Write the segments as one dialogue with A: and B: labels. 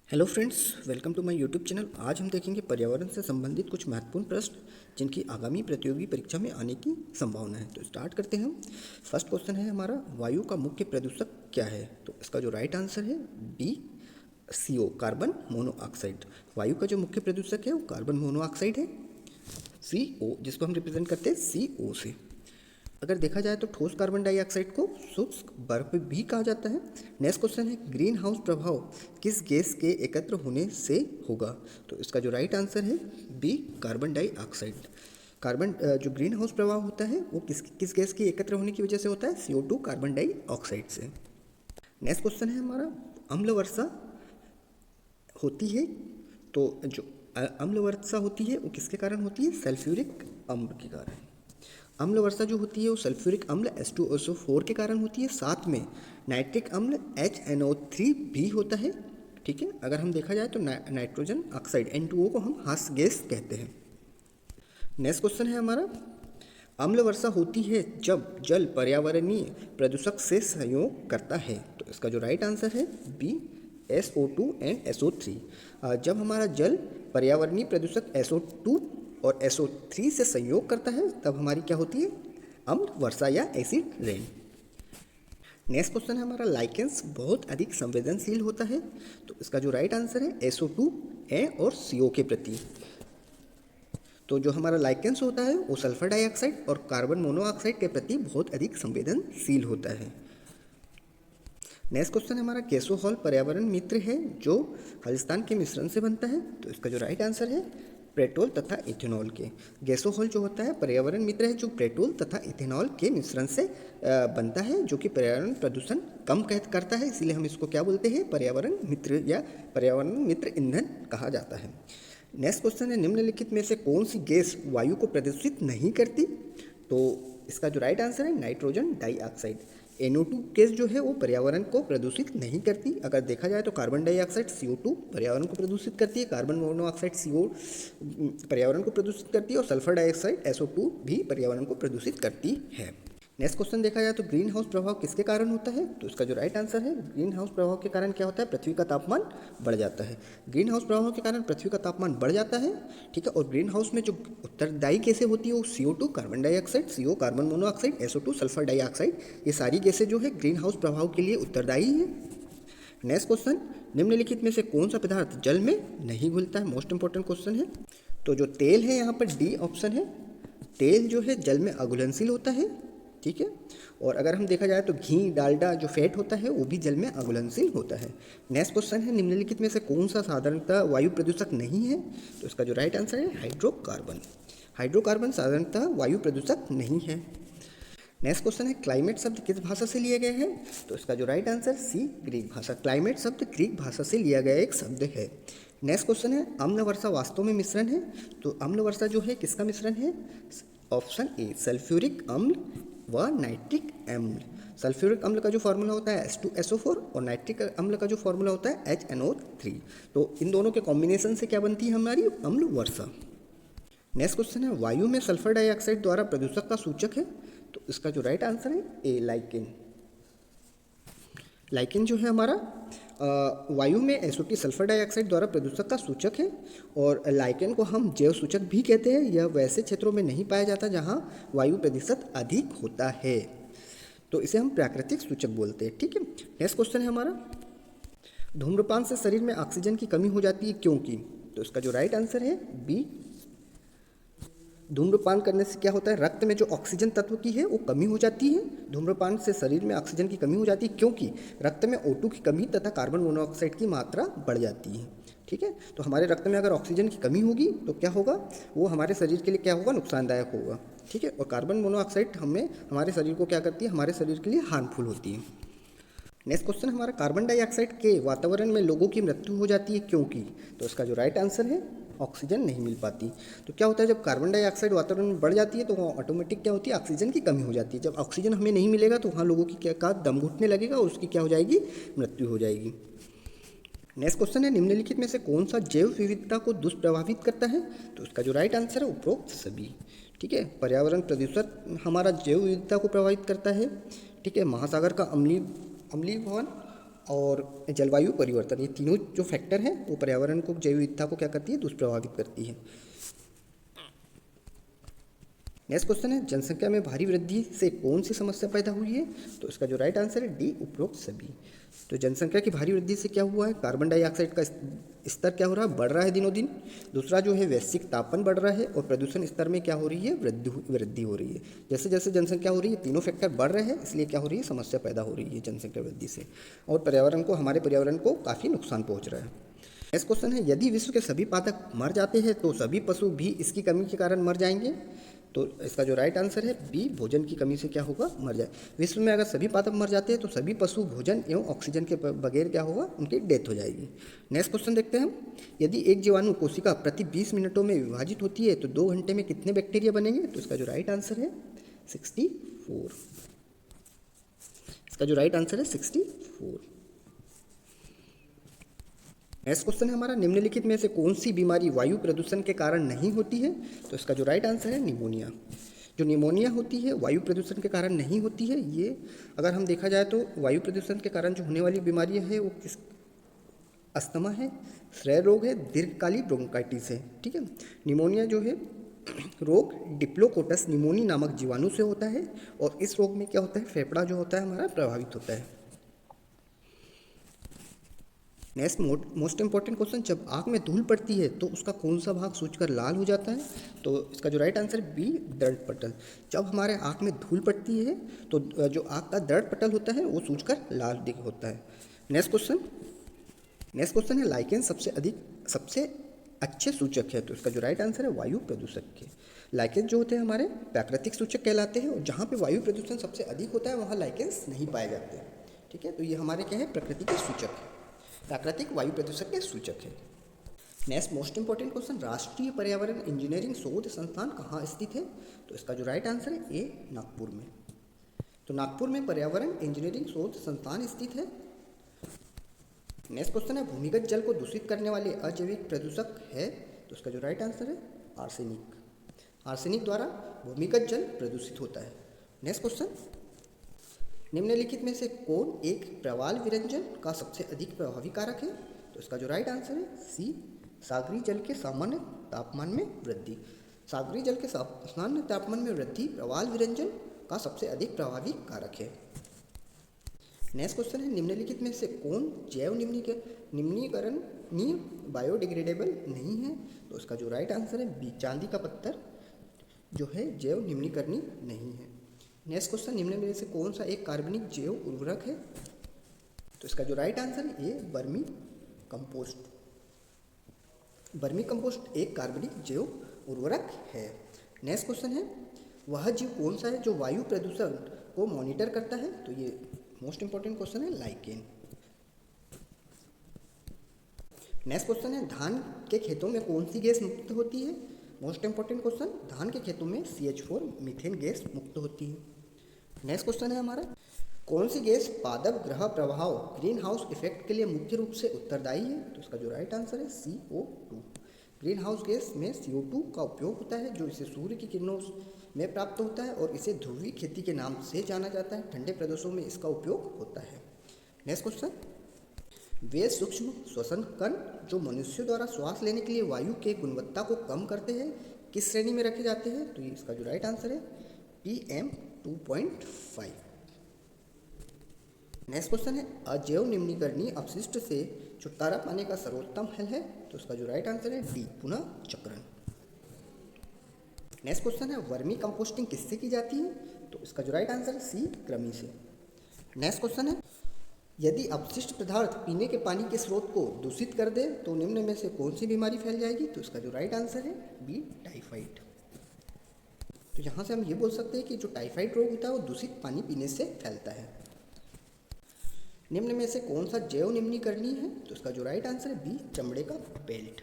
A: Hello friends, welcome to my YouTube channel. आज हम देखेंगे पर्यावरण से संबंधित कुछ महत्वपूर्ण प्रश्न जिनकी आगामी प्रतियोगी परीक्षा में आने की संभावना है। तो स्टार्ट करते हैं हम। फर्स्ट क्वेश्चन है हमारा, वायु का मुख्य प्रदूषक क्या है? तो इसका जो राइट आंसर है बी, CO, कार्बन मोनोऑक्साइड। वायु का जो मुख्य प्रदूषक है वो कार्बन मोनोऑक्साइड है, CO, जिसको हम रिप्रेजेंट करते हैं CO से। अगर देखा जाए तो ठोस कार्बन डाइऑक्साइड को शुष्क बर्फ भी कहा जाता है। नेक्स्ट क्वेश्चन है, ग्रीन हाउस प्रभाव किस गैस के एकत्र होने से होगा? तो इसका जो राइट आंसर है बी, कार्बन डाइऑक्साइड। कार्बन जो ग्रीन हाउस प्रभाव होता है वो किस किस गैस के एकत्र होने की वजह से होता है? CO2, कार्बन डाइऑक्साइड से। नेक्स्ट क्वेश्चन है हमारा, अम्ल वर्षा होती है तो जो अम्ल वर्षा होती है वो किसके कारण होती है? सल्फ्यूरिक अम्ल के कारण। अम्ल वर्षा जो होती है वो सल्फ्यूरिक अम्ल H2SO4 के कारण होती है, साथ में नाइट्रिक अम्ल HNO3 भी होता है। ठीक है, अगर हम देखा जाए तो नाइट्रोजन ऑक्साइड N2O को हम हास्य गैस कहते हैं। नेक्स्ट क्वेश्चन है हमारा, अम्ल वर्षा होती है जब जल पर्यावरणीय प्रदूषक से सहयोग करता है। तो इसका जो राइट आंसर है बी, SO2 एंड SO3। जब हमारा जल पर्यावरणीय प्रदूषक SO2 और SO3 से संयोग करता है तब हमारी क्या होती है? अम्ल वर्षा या एसिड रेन। नेक्स्ट क्वेश्चन है हमारा, लाइकेंस बहुत अधिक संवेदनशील होता है। तो इसका जो राइट आंसर है SO2 और CO के प्रति। तो जो हमारा लाइकेंस होता है वो सल्फर डाइऑक्साइड और कार्बन मोनोऑक्साइड के प्रति बहुत अधिक संवेदनशील होता है। नेक्स्ट क्वेश्चन हमारा, गैसोहॉल पर्यावरण मित्र है जो खालिस्तान के मिश्रण से बनता है। तो इसका जो राइट आंसर है पेट्रोल तथा इथेनॉल के। गैसोहॉल जो होता है पर्यावरण मित्र है जो पेट्रोल तथा इथेनॉल के मिश्रण से बनता है, जो कि पर्यावरण प्रदूषण कम करता है, इसीलिए हम इसको क्या बोलते हैं? पर्यावरण मित्र या पर्यावरण मित्र ईंधन कहा जाता है। नेक्स्ट क्वेश्चन है, निम्नलिखित में से कौन सी गैस वायु को प्रदूषित नहीं करती? तो इसका जो राइट आंसर है नाइट्रोजन डाइऑक्साइड। NO2 गैस जो है वो पर्यावरण को प्रदूषित नहीं करती। अगर देखा जाए तो कार्बन डाइऑक्साइड CO2 पर्यावरण को प्रदूषित करती है, कार्बन मोनोऑक्साइड CO पर्यावरण को प्रदूषित करती है और सल्फर डाइऑक्साइड SO2 भी पर्यावरण को प्रदूषित करती है। नेक्स्ट क्वेश्चन देखा जाए तो ग्रीन हाउस प्रभाव किसके कारण होता है? तो इसका जो राइट आंसर है, ग्रीन हाउस प्रभाव के कारण क्या होता है? पृथ्वी का तापमान बढ़ जाता है। ग्रीन हाउस प्रभाव के कारण पृथ्वी का तापमान बढ़ जाता है। ठीक है, और ग्रीन हाउस में जो उत्तरदायी गैसें होती है वो CO2, carbon dioxide, CO, carbon monoxide, SO2, sulphur dioxide, ये सारी गैसें जो है ग्रीन हाउस प्रभाव के लिए उत्तरदायी है। नेक्स्ट क्वेश्चन, निम्नलिखित में से कौन सा पदार्थ जल में नहीं घुलता है? मोस्ट इंपॉर्टेंट क्वेश्चन है। तो जो तेल है यहाँ पर डी ऑप्शन है, तेल जो है जल में अघुलनशील होता है। ठीक है, और अगर हम देखा जाए तो घी, डालडा जो फैट होता है वो भी जल में अघुलनशील होता है। नेक्स्ट क्वेश्चन है, निम्नलिखित में से कौन सा साधारणतः वायु प्रदूषक नहीं है? तो इसका जो राइट आंसर है हाइड्रोकार्बन। हाइड्रोकार्बन साधारणतः वायु प्रदूषक नहीं है। नेक्स्ट क्वेश्चन है, क्लाइमेट शब्द किस भाषा से लिया गया है? तो इसका जो राइट आंसर सी, ग्रीक भाषा। क्लाइमेट शब्द ग्रीक भाषा से लिया गया एक शब्द है। नेक्स्ट क्वेश्चन है, अम्ल वर्षा वास्तव में मिश्रण है? तो अम्ल वर्षा जो है किसका मिश्रण है? ऑप्शन ए, सल्फ्यूरिक अम्ल व नाइट्रिक अम्ल। सल्फ्यूरिक अम्ल का जो फॉर्मूला होता है H2SO4 और नाइट्रिक अम्ल का जो फॉर्मूला होता है HNO3। तो इन दोनों के कॉम्बिनेशन से क्या बनती है हमारी? अम्ल वर्षा। नेक्स्ट क्वेश्चन है, वायु में सल्फर डाइऑक्साइड द्वारा प्रदूषक का सूचक है? तो इसका जो राइट आंसर है ए, लाइकेन। लाइकेन जो है हमारा वायु में SO2 सल्फर डाइऑक्साइड द्वारा प्रदूषक का सूचक है, और लाइकेन को हम जैव सूचक भी कहते हैं। यह वैसे क्षेत्रों में नहीं पाया जाता जहां वायु प्रदूषित अधिक होता है, तो इसे हम प्राकृतिक सूचक बोलते हैं। ठीक है, नेक्स्ट क्वेश्चन है हमारा, धूम्रपान से शरीर में ऑक्सीजन की कमी हो जाती है क्योंकि? तो इसका जो राइट आंसर है बी, धूम्रपान करने से क्या होता है? रक्त में जो ऑक्सीजन तत्व की है वो कमी हो जाती है। धूम्रपान से शरीर में ऑक्सीजन की कमी हो जाती है क्योंकि रक्त में O2 की कमी तथा कार्बन मोनोऑक्साइड की मात्रा बढ़ जाती है। ठीक है, तो हमारे रक्त में अगर ऑक्सीजन की कमी होगी तो क्या होगा? वो हमारे शरीर के लिए क्या होगा? नुकसानदायक होगा। ठीक है, और कार्बन मोनोऑक्साइड हमारे शरीर को क्या करती है? हमारे शरीर के लिए हार्मफुल होती है। नेक्स्ट क्वेश्चन हमारा, कार्बन डाइऑक्साइड के वातावरण में लोगों की मृत्यु हो जाती है क्योंकि? तो इसका जो राइट आंसर है ऑक्सीजन नहीं मिल पाती। तो क्या होता है, जब कार्बन डाइऑक्साइड वातावरण में बढ़ जाती है तो वहाँ ऑटोमेटिक क्या होती है? ऑक्सीजन की कमी हो जाती है। जब ऑक्सीजन हमें नहीं मिलेगा तो वहाँ लोगों की क्या का दम घुटने लगेगा और उसकी क्या हो जाएगी? मृत्यु हो जाएगी। नेक्स्ट क्वेश्चन है, निम्नलिखित में से कौन सा जैव विविधता को दुष्प्रभावित करता है? तो इसका जो राइट आंसर है उपरोक्त सभी। ठीक है, पर्यावरण प्रदूषण हमारा जैव विविधता को प्रभावित करता है। ठीक है, महासागर का अम्लीभवन और जलवायु परिवर्तन, ये तीनों जो फैक्टर हैं वो पर्यावरण को, जैव विविधता को क्या करती है, दुष्प्रभावित करती है। नेक्स्ट क्वेश्चन है, जनसंख्या में भारी वृद्धि से कौन सी समस्या पैदा हुई है? तो इसका जो राइट आंसर है डी, उपरोक्त सभी। तो जनसंख्या की भारी वृद्धि से क्या हुआ है, कार्बन डाइऑक्साइड का स्तर क्या हो रहा है, बढ़ रहा है दिनों दिन। दूसरा जो है वैश्विक तापमान बढ़ रहा है, और प्रदूषण स्तर में क्या हो रही है, वृद्धि हो रही है। जैसे जैसे जनसंख्या हो रही है, तीनों फैक्टर बढ़ रहे हैं, इसलिए क्या हो रही है, समस्या पैदा हो रही है जनसंख्या वृद्धि से, और पर्यावरण को, हमारे पर्यावरण को काफ़ी नुकसान पहुँच रहा है। नेक्स्ट क्वेश्चन है, यदि विश्व के सभी पादप मर जाते हैं तो सभी पशु भी इसकी कमी के कारण मर जाएंगे? तो इसका जो राइट आंसर है बी, भोजन की कमी से क्या होगा, मर जाए। विश्व में अगर सभी पादप मर जाते हैं तो सभी पशु भोजन एवं ऑक्सीजन के बगैर क्या होगा, उनकी डेथ हो जाएगी। नेक्स्ट क्वेश्चन देखते हैं, यदि एक जीवाणु कोशिका प्रति 20 मिनटों में विभाजित होती है तो 2 घंटे में कितने बैक्टीरिया बनेंगे? तो इसका जो राइट आंसर है 64। इसका जो राइट आंसर है 64। नेक्स्ट क्वेश्चन है हमारा, निम्नलिखित में से कौन सी बीमारी वायु प्रदूषण के कारण नहीं होती है? तो इसका जो राइट आंसर है निमोनिया। जो निमोनिया होती है वायु प्रदूषण के कारण नहीं होती है। ये अगर हम देखा जाए तो वायु प्रदूषण के कारण जो होने वाली बीमारियां है वो किस, अस्थमा है, श्रेय रोग है, दीर्घकालिक ब्रोंकाइटिस है। ठीक है, निमोनिया जो है रोग डिप्लोकोकस निमोनी नामक जीवाणु से होता है, और इस रोग में क्या होता है, फेफड़ा जो होता है हमारा प्रभावित होता है। नेक्स्ट मोस्ट इंपॉर्टेंट क्वेश्चन, जब आँख में धूल पड़ती है तो उसका कौन सा भाग सूजकर लाल हो जाता है? तो इसका जो राइट आंसर बी, दर्द पटल। जब हमारे आँख में धूल पड़ती है तो जो आँख का दर्द पटल होता है वो सूजकर लाल दिख होता है। नेक्स्ट क्वेश्चन है, लाइकेन सबसे अच्छे सूचक है? तो इसका जो राइट आंसर है वायु प्रदूषक के। लाइकेन जो होते हैं हमारे प्राकृतिक सूचक कहलाते हैं, और जहाँ पे वायु प्रदूषण सबसे अधिक होता है वहाँ लाइकेन्स नहीं पाए जाते। ठीक है, तो ये हमारे क्या है, प्रकृति के सूचक है, प्राकृतिक वायु प्रदूषक के सूचक है। नेक्स्ट मोस्ट इंपॉर्टेंट क्वेश्चन, राष्ट्रीय पर्यावरण इंजीनियरिंग शोध संस्थान कहाँ स्थित है? तो इसका जो राइट आंसर है ए, नागपुर में। तो नागपुर में पर्यावरण इंजीनियरिंग शोध संस्थान स्थित है। नेक्स्ट क्वेश्चन है, भूमिगत जल को दूषित करने वाले अजैविक प्रदूषक है? तो इसका जो राइट आंसर है आर्सेनिक। आर्सेनिक द्वारा भूमिगत जल प्रदूषित होता है। नेक्स्ट क्वेश्चन, निम्नलिखित में से कौन एक प्रवाल विरंजन का सबसे अधिक प्रभावी कारक है? तो इसका जो राइट आंसर है सी, सागरीय जल के सामान्य तापमान में वृद्धि। सागरीय जल के सामान्य तापमान में वृद्धि प्रवाल विरंजन का सबसे अधिक प्रभावी कारक है। नेक्स्ट क्वेश्चन है, निम्नलिखित में से कौन जैव निम्नीकरणीय बायोडिग्रेडेबल नहीं है? तो इसका जो राइट आंसर है बी, चांदी का पत्थर जो है जैव निम्नीकरणीय नहीं है। नेक्स्ट क्वेश्चन, निम्न में से कौन सा एक कार्बनिक जैव उर्वरक है? तो इसका जो राइट आंसर है ये, वर्मी कंपोस्ट। वर्मी कंपोस्ट एक कार्बनिक जैव उर्वरक है। नेक्स्ट क्वेश्चन है, वह जीव कौन सा है जो वायु प्रदूषण को मॉनिटर करता है? तो ये मोस्ट इंपॉर्टेंट क्वेश्चन है, लाइकेन। नेक्स्ट क्वेश्चन है, धान के खेतों में कौन सी गैस मुक्त होती है? मोस्ट इंपॉर्टेंट क्वेश्चन, धान के खेतों में CH4 मीथेन गैस मुक्त होती है। नेक्स्ट क्वेश्चन है हमारा, कौन सी गैस पादप ग्रह प्रभाव ग्रीन हाउस इफेक्ट के लिए मुख्य रूप से उत्तरदायी है? तो इसका जो राइट आंसर है CO2। ग्रीन हाउस गैस में CO2 का उपयोग होता है, जो इसे सूर्य की किरणों में प्राप्त होता है, और इसे ध्रुवीय खेती के नाम से जाना जाता है। ठंडे प्रदेशों में इसका उपयोग होता है। नेक्स्ट क्वेश्चन, वे सूक्ष्म श्वसन कण जो मनुष्यों द्वारा श्वास लेने के लिए वायु के गुणवत्ता को कम करते हैं किस श्रेणी में रखे जाते हैं? तो इसका जो राइट आंसर है PM2.5। नेक्स्ट क्वेश्चन है, अजैव निम्नीकरणीय अपशिष्ट से छुटकारा पाने का सर्वोत्तम हल है? तो इसका जो राइट आंसर है डी, पुनः चक्रण। नेक्स्ट क्वेश्चन है, वर्मी कंपोस्टिंग किससे की जाती है? तो इसका जो राइट आंसर है सी, कृमि से। नेक्स्ट क्वेश्चन है, यदि अपशिष्ट पदार्थ पीने के पानी के स्रोत को दूषित कर दे तो निम्न में से कौन सी बीमारी फैल जाएगी? तो इसका जो राइट आंसर है बी, टाइफाइड। तो यहाँ से हम ये बोल सकते हैं कि जो टाइफाइड रोग होता है वो दूषित पानी पीने से फैलता है। निम्न में से कौन सा जैव निम्नीकरणीय है? तो इसका जो राइट आंसर है बी, चमड़े का बेल्ट।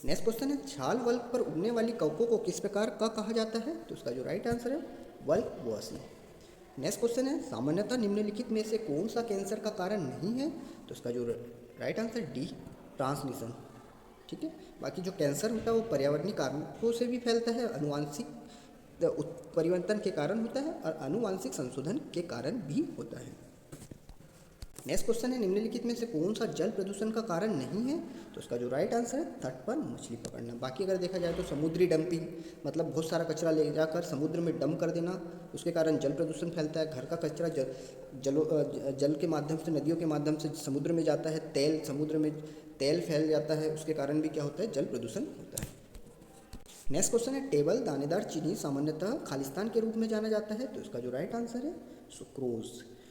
A: नेक्स्ट क्वेश्चन है, छाल वल्क पर उगने वाली कवकों को किस प्रकार का कहा जाता है? तो इसका जो राइट आंसर है वल्क बॉसी। नेक्स्ट क्वेश्चन है, सामान्यतः निम्नलिखित में से कौन सा कैंसर का कारण नहीं है? तो इसका जो राइट आंसर डी, ट्रांसमिशन। ठीक है, बाकी जो कैंसर होता है वो पर्यावरणीय कारणों से भी फैलता है, अनुवांशिक परिवर्तन के कारण होता है और आनुवांशिक संशोधन के कारण भी होता है। नेक्स्ट क्वेश्चन है, निम्नलिखित में से कौन सा जल प्रदूषण का कारण नहीं है? तो इसका जो राइट आंसर है तट पर मछली पकड़ना। बाकी अगर देखा जाए तो समुद्री डंपिंग, मतलब बहुत सारा कचरा ले जाकर समुद्र में डंप कर देना, उसके कारण जल प्रदूषण फैलता है। घर का कचरा जल के माध्यम से, नदियों के माध्यम से समुद्र में जाता है, तेल समुद्र में तेल फैल जाता है, उसके कारण भी क्या होता है? जल प्रदूषण होता है। नेक्स्ट क्वेश्चन है, टेबल दानेदार चीनी सामान्यतः खालिस्तान के रूप में जाना जाता है। तो इसका जो राइट आंसर है सुक्रोज।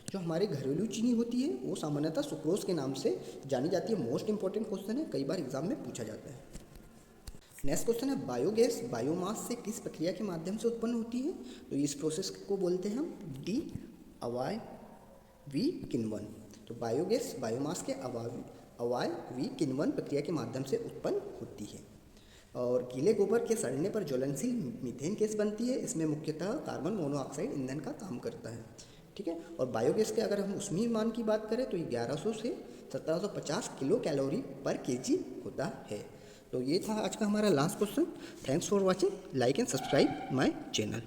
A: जो हमारे घरेलू चीनी होती है वो सामान्यतः सुक्रोज के नाम से जानी जाती है। मोस्ट इंपॉर्टेंट क्वेश्चन है, कई बार एग्जाम में पूछा जाता है। नेक्स्ट क्वेश्चन है, बायोगैस बायोमास से किस प्रक्रिया के माध्यम से उत्पन्न होती है? तो इस प्रोसेस को बोलते हैं हम अवायवीकिण्वन। तो बायोगैस बायोमास के अवायवीकिण्वन प्रक्रिया के माध्यम से उत्पन्न होती है। और गीले गोबर के सड़ने पर ज्वलनशील मीथेन गैस बनती है। इसमें मुख्यतः कार्बन मोनोऑक्साइड ईंधन का काम करता है। ठीक है। और बायोगैस के अगर हम ऊष्मीय मान की बात करें तो ये 1100 से 1750 किलो कैलोरी पर केजी होता है। तो ये था आज का हमारा last question. Thanks for watching. Like and subscribe my channel.